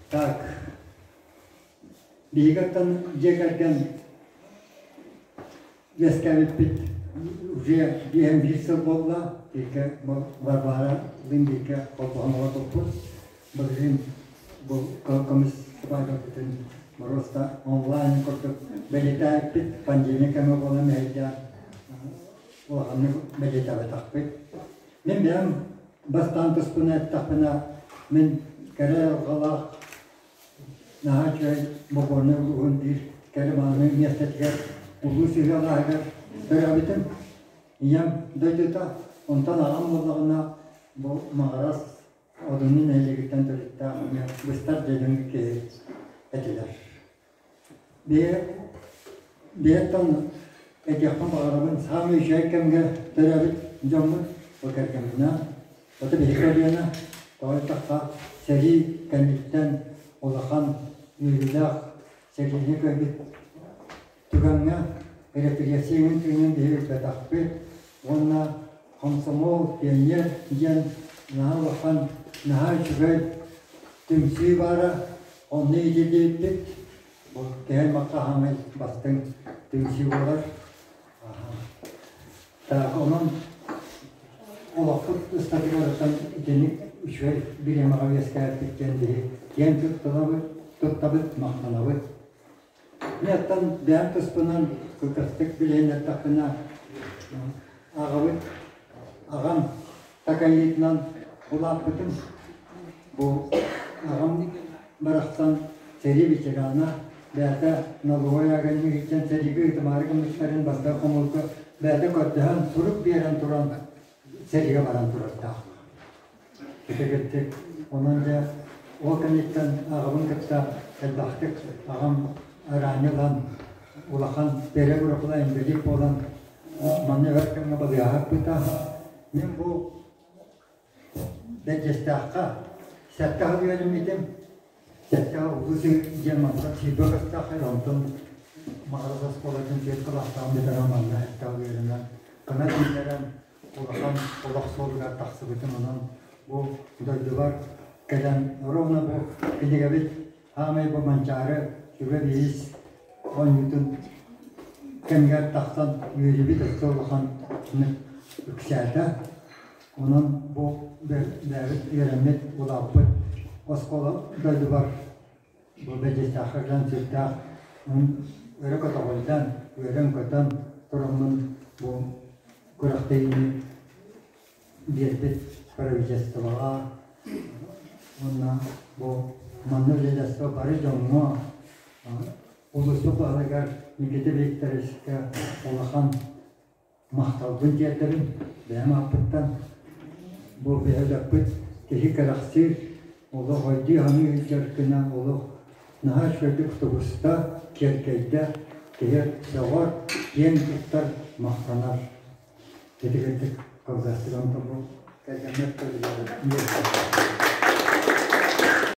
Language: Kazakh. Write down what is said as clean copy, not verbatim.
Так. Бигаттан жекерген вескавит уже биембисел болла, тика Варвара Линдика Полпанова Топус, Богдин комисс Вагатин Мороста онлайн корто белетая пит пандемиками бола мейда оламны белетая тахпит. Мен бем бастан туспунет тахпина мен кере галах нахачай богорны угунdir кереманы местетгер улусигалага берабитим ям дойдута онтан агам боллагына бу магарас одунун элегиттен төрүттө быстар дедим ки этилер биеттан этияхан багарабын сами шайкемге төрөбүт жоммут океркемина ота бихикабияна тойтакка сери кандиттен олахан юрилах серини көбүт туганга репрессиянын түйүнүн бейбит бетакпы онна комсомол пионер ден наалахан нахай чүгөй түмсүй бара онны идилиптик кең макка хамай бастың түмсүй болар так онон олакут ыстатыгарatan итеник үчөй биремага вескайып кеткенди кен туттабыт мактанабыт мияттан бән туспунан көкөстүк билен тапына агабыт агам такайытынан улаппытым бу агам барактан сери бичегана бәта налоя гәнни икән сериге итмарыгын мишәрен базда комулка бәта көттән туруп берен туран сериге баран туракта китегетте онан да ол кенеттен агамын кытта әлбәхтек агам аранылан улахан бере буракла индилик болан маны веркәнгә бадыяһа пыта мен бу бәҗестәхка сәттә һәйәлем итем сәттә үзү җәмәгать сибәгәстә хәйлантын магарас колатын җир кылактан бетерәмәндә тәүләренә кына диләрен улахан улак сорга тахсып итем анан бу дойдылар кәләм ровно бу кидегәбит һәмәй бу манчары Юридис, он ютун кемгер тахтан юридит остолхан үксәтә. Онан бу бәрәбит ярамет улапы. Оскола дойды бар. Бу бәҗестәхәгән сөттә. Өрәк атагылдан, өрән көтән торымын бу күрәктәйне бирбит правительствога. Онна бу маннылыдасы бары җанга Улустук алагар микете бектерешке олахан мақталдың жердерін бәм апыттан бұл бәләппіт кеші кәрақсыр олы ғойды ғаны жеркіна олы наға шөйді күтігіста керкейді кегер сауар ең күттар мақтанар кетігеттік қылдастыран тұбыл кәзімет